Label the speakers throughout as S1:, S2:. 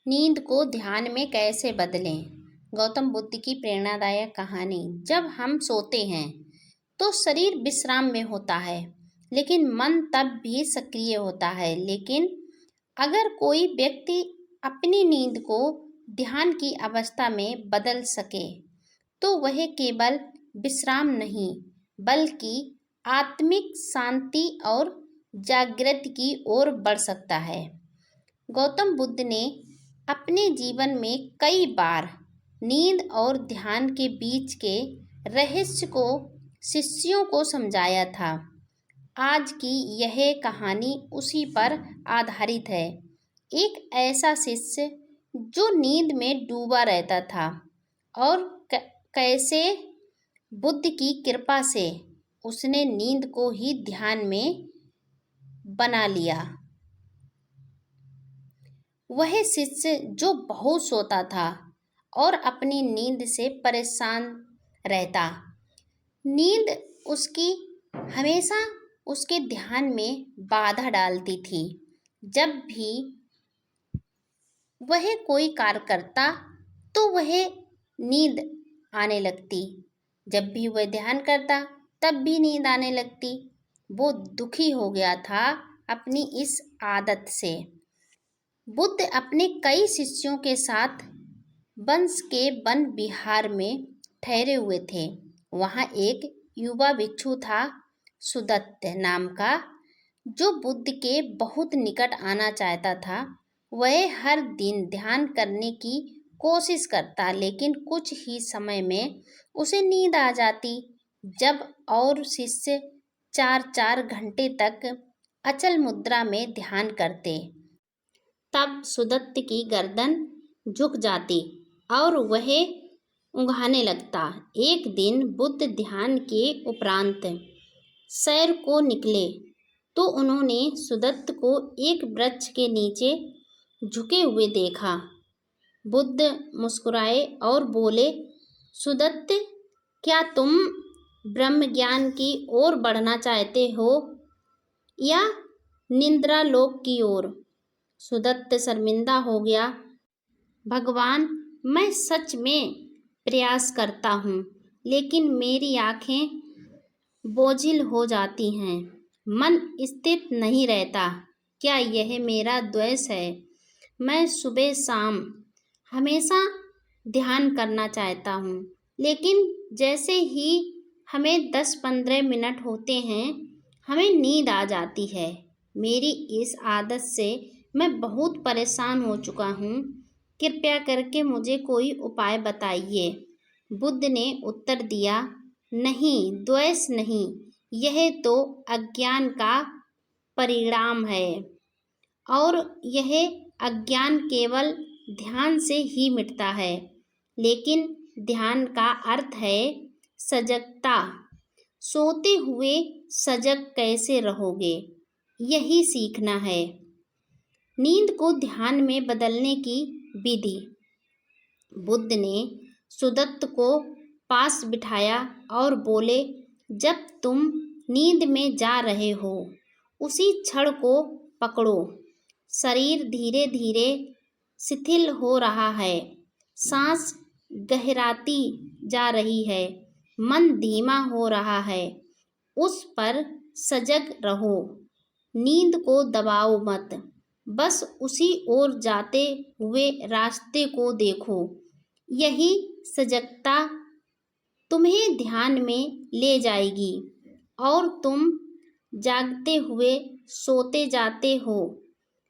S1: नींद को ध्यान में कैसे बदलें? गौतम बुद्ध की प्रेरणादायक कहानी। जब हम सोते हैं तो शरीर विश्राम में होता है, लेकिन मन तब भी सक्रिय होता है। लेकिन अगर कोई व्यक्ति अपनी नींद को ध्यान की अवस्था में बदल सके, तो वह केवल विश्राम नहीं, बल्कि आत्मिक शांति और जागृति की ओर बढ़ सकता है। गौतम बुद्ध ने अपने जीवन में कई बार नींद और ध्यान के बीच के रहस्य को शिष्यों को समझाया था। आज की यह कहानी उसी पर आधारित है। एक ऐसा शिष्य जो नींद में डूबा रहता था और कैसे बुद्ध की कृपा से उसने नींद को ही ध्यान में बना लिया। वह शिष्य जो बहुत सोता था और अपनी नींद से परेशान रहता। नींद उसकी हमेशा उसके ध्यान में बाधा डालती थी। जब भी वह कोई कार्य करता तो वह नींद आने लगती। जब भी वह ध्यान करता तब भी नींद आने लगती। वो दुखी हो गया था अपनी इस आदत से। बुद्ध अपने कई शिष्यों के साथ वंश के वन विहार में ठहरे हुए थे। वहाँ एक युवा भिक्षु था, सुदत्त नाम का, जो बुद्ध के बहुत निकट आना चाहता था। वह हर दिन ध्यान करने की कोशिश करता, लेकिन कुछ ही समय में उसे नींद आ जाती। जब और शिष्य 4-4 घंटे तक अचल मुद्रा में ध्यान करते, तब सुदत्त की गर्दन झुक जाती और वह ऊँघने लगता। एक दिन बुद्ध ध्यान के उपरांत सैर को निकले तो उन्होंने सुदत्त को एक वृक्ष के नीचे झुके हुए देखा। बुद्ध मुस्कुराए और बोले, सुदत्त, क्या तुम ब्रह्म ज्ञान की ओर बढ़ना चाहते हो या निद्रा लोक की ओर? सुदत्त शर्मिंदा हो गया। भगवान, मैं सच में प्रयास करता हूँ, लेकिन मेरी आँखें बोझिल हो जाती हैं, मन स्थिर नहीं रहता। क्या यह मेरा द्वेष है? मैं सुबह शाम हमेशा ध्यान करना चाहता हूँ, लेकिन जैसे ही हमें 10-15 मिनट होते हैं, हमें नींद आ जाती है। मेरी इस आदत से मैं बहुत परेशान हो चुका हूँ। कृपया करके मुझे कोई उपाय बताइए। बुद्ध ने उत्तर दिया, नहीं, द्वेष नहीं, यह तो अज्ञान का परिणाम है और यह अज्ञान केवल ध्यान से ही मिटता है। लेकिन ध्यान का अर्थ है सजगता। सोते हुए सजग कैसे रहोगे, यही सीखना है। नींद को ध्यान में बदलने की विधि। बुद्ध ने सुदत्त को पास बिठाया और बोले, जब तुम नींद में जा रहे हो, उसी क्षण को पकड़ो। शरीर धीरे धीरे शिथिल हो रहा है, सांस गहराती जा रही है, मन धीमा हो रहा है। उस पर सजग रहो, नींद को दबाओ मत, बस उसी ओर जाते हुए रास्ते को देखो। यही सजगता तुम्हें ध्यान में ले जाएगी और तुम जागते हुए सोते जाते हो,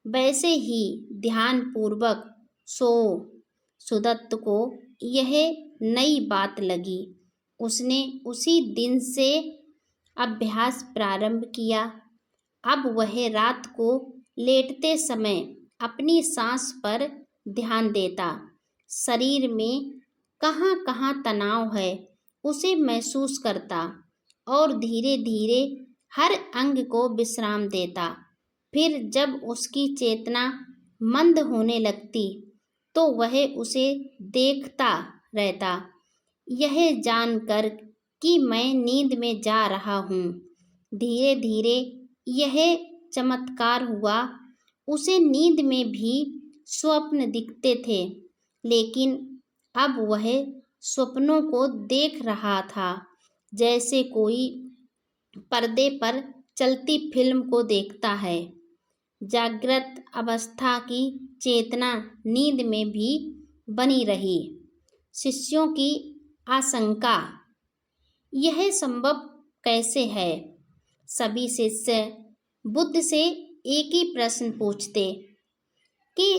S1: वैसे ही ध्यान पूर्वक सो। सुदत्त को यह नई बात लगी। उसने उसी दिन से अभ्यास प्रारंभ किया। अब वह रात को लेटते समय अपनी सांस पर ध्यान देता। शरीर में कहाँ कहाँ तनाव है उसे महसूस करता और धीरे धीरे हर अंग को विश्राम देता। फिर जब उसकी चेतना मंद होने लगती तो वह उसे देखता रहता, यह जानकर कि मैं नींद में जा रहा हूँ। धीरे धीरे यह चमत्कार हुआ। उसे नींद में भी स्वप्न दिखते थे, लेकिन अब वह स्वप्नों को देख रहा था जैसे कोई पर्दे पर चलती फिल्म को देखता है। जागृत अवस्था की चेतना नींद में भी बनी रही। शिष्यों की आशंका, यह संभव कैसे है? सभी शिष्य बुद्ध से एक ही प्रश्न पूछते कि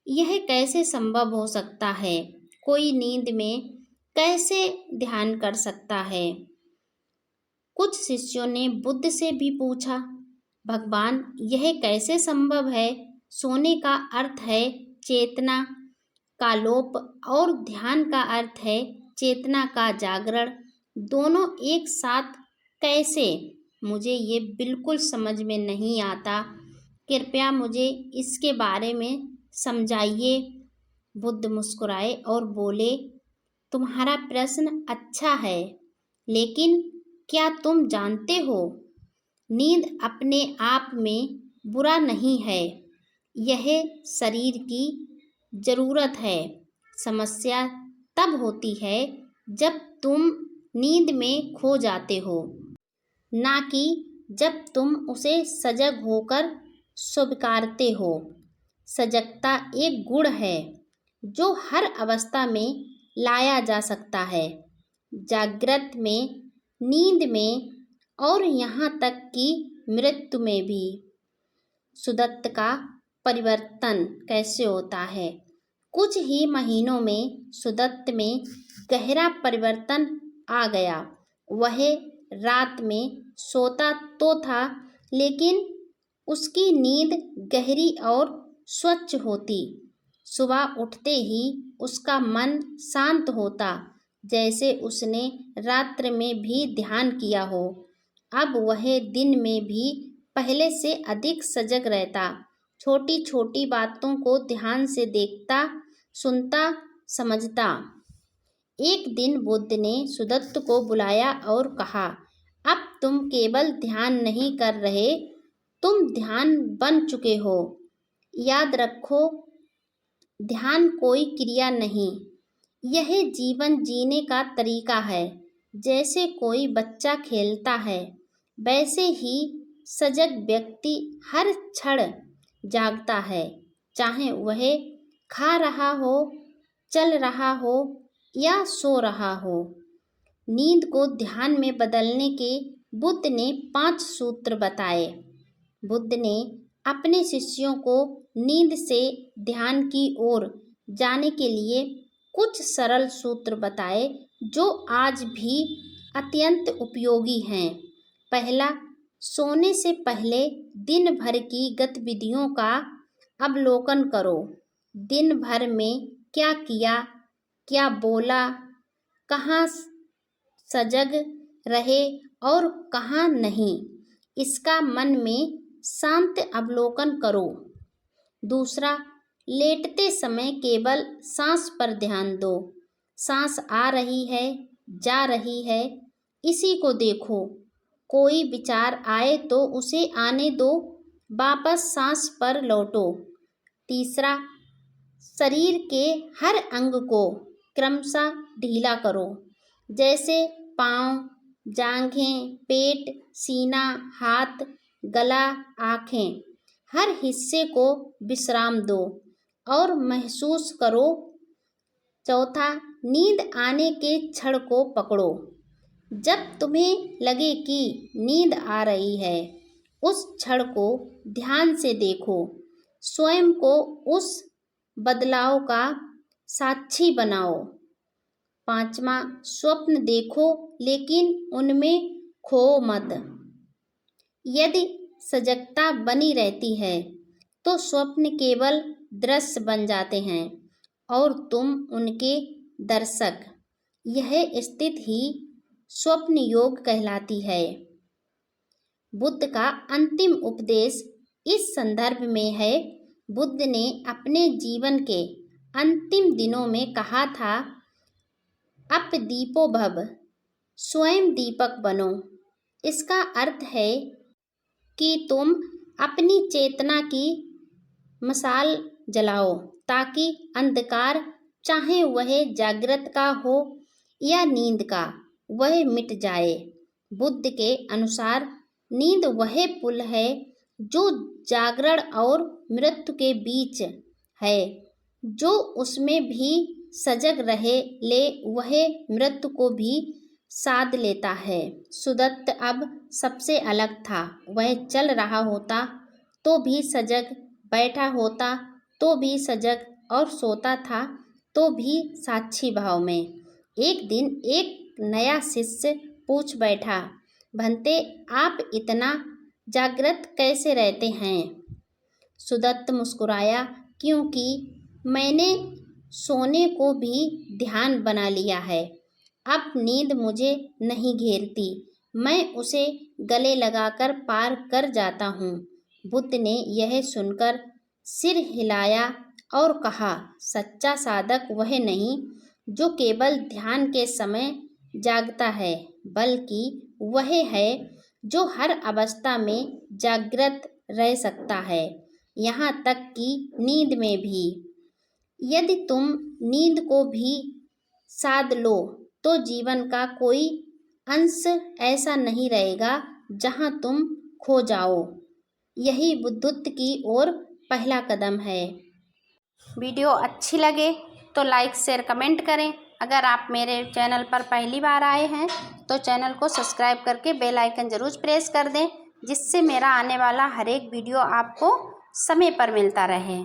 S1: यह कैसे संभव हो सकता है? कोई नींद में कैसे ध्यान कर सकता है? कुछ शिष्यों ने बुद्ध से भी पूछा, भगवान यह कैसे संभव है? सोने का अर्थ है चेतना का लोप और ध्यान का अर्थ है चेतना का जागरण। दोनों एक साथ कैसे? मुझे ये बिल्कुल समझ में नहीं आता। कृपया मुझे इसके बारे में समझाइए। बुद्ध मुस्कुराए और बोले, तुम्हारा प्रश्न अच्छा है, लेकिन क्या तुम जानते हो, नींद अपने आप में बुरा नहीं है, यह शरीर की जरूरत है। समस्या तब होती है जब तुम नींद में खो जाते हो, ना कि जब तुम उसे सजग होकर स्वीकारते हो। सजगता एक गुण है जो हर अवस्था में लाया जा सकता है, जागृत में, नींद में और यहाँ तक कि मृत्यु में भी। सुदत्त का परिवर्तन कैसे होता है? कुछ ही महीनों में सुदत्त में गहरा परिवर्तन आ गया। वह रात में सोता तो था, लेकिन उसकी नींद गहरी और स्वच्छ होती। सुबह उठते ही उसका मन शांत होता, जैसे उसने रात्र में भी ध्यान किया हो। अब वह दिन में भी पहले से अधिक सजग रहता, छोटी छोटी बातों को ध्यान से देखता, सुनता, समझता। एक दिन बुद्ध ने सुदत्त को बुलाया और कहा, अब तुम केवल ध्यान नहीं कर रहे, तुम ध्यान बन चुके हो। याद रखो, ध्यान कोई क्रिया नहीं, यह जीवन जीने का तरीका है। जैसे कोई बच्चा खेलता है, वैसे ही सजग व्यक्ति हर क्षण जागता है, चाहे वह खा रहा हो, चल रहा हो या सो रहा हो। नींद को ध्यान में बदलने के बुद्ध ने 5 सूत्र बताए। बुद्ध ने अपने शिष्यों को नींद से ध्यान की ओर जाने के लिए कुछ सरल सूत्र बताए जो आज भी अत्यंत उपयोगी हैं। पहला, सोने से पहले दिन भर की गतिविधियों का अवलोकन करो। दिन भर में क्या किया, क्या बोला, कहाँ सजग रहे और कहाँ नहीं, इसका मन में शांत अवलोकन करो। दूसरा, लेटते समय केवल सांस पर ध्यान दो। सांस आ रही है, जा रही है, इसी को देखो। कोई विचार आए तो उसे आने दो, वापस सांस पर लौटो। तीसरा, शरीर के हर अंग को क्रमशः ढीला करो, जैसे पाँव, जांघें, पेट, सीना, हाथ, गला, आँखें। हर हिस्से को विश्राम दो और महसूस करो। चौथा, नींद आने के क्षण को पकड़ो। जब तुम्हें लगे कि नींद आ रही है, उस क्षण को ध्यान से देखो। स्वयं को उस बदलाव का साक्षी बनाओ। पांचवा, स्वप्न देखो, लेकिन उनमें खो मत। यदि सजगता बनी रहती है तो स्वप्न केवल दृश्य बन जाते हैं और तुम उनके दर्शक। यह स्थिति ही स्वप्न योग कहलाती है। बुद्ध का अंतिम उपदेश इस संदर्भ में है। बुद्ध ने अपने जीवन के अंतिम दिनों में कहा था, अप दीपो भव, स्वयं दीपक बनो। इसका अर्थ है कि तुम अपनी चेतना की मशाल जलाओ ताकि अंधकार, चाहे वह जागृत का हो या नींद का, वह मिट जाए। बुद्ध के अनुसार नींद वह पुल है जो जागरण और मृत्यु के बीच है। जो उसमें भी सजग रहे ले वह मृत्यु को भी साध लेता है। सुदत्त अब सबसे अलग था। वह चल रहा होता तो भी सजग, बैठा होता तो भी सजग और सोता था तो भी साक्षी भाव में। एक दिन एक नया शिष्य पूछ बैठा, भंते आप इतना जागृत कैसे रहते हैं? सुदत्त मुस्कुराया, क्योंकि मैंने सोने को भी ध्यान बना लिया है। अब नींद मुझे नहीं घेरती, मैं उसे गले लगाकर पार कर जाता हूँ। बुद्ध ने यह सुनकर सिर हिलाया और कहा, सच्चा साधक वह नहीं जो केवल ध्यान के समय जागता है, बल्कि वह है जो हर अवस्था में जागृत रह सकता है, यहाँ तक कि नींद में भी। यदि तुम नींद को भी साध लो तो जीवन का कोई अंश ऐसा नहीं रहेगा जहाँ तुम खो जाओ। यही बुद्धत्व की ओर पहला कदम है। वीडियो अच्छी लगे तो लाइक शेयर कमेंट करें। अगर आप मेरे चैनल पर पहली बार आए हैं तो चैनल को सब्सक्राइब करके बेल आइकन ज़रूर प्रेस कर दें, जिससे मेरा आने वाला हर एक वीडियो आपको समय पर मिलता रहे।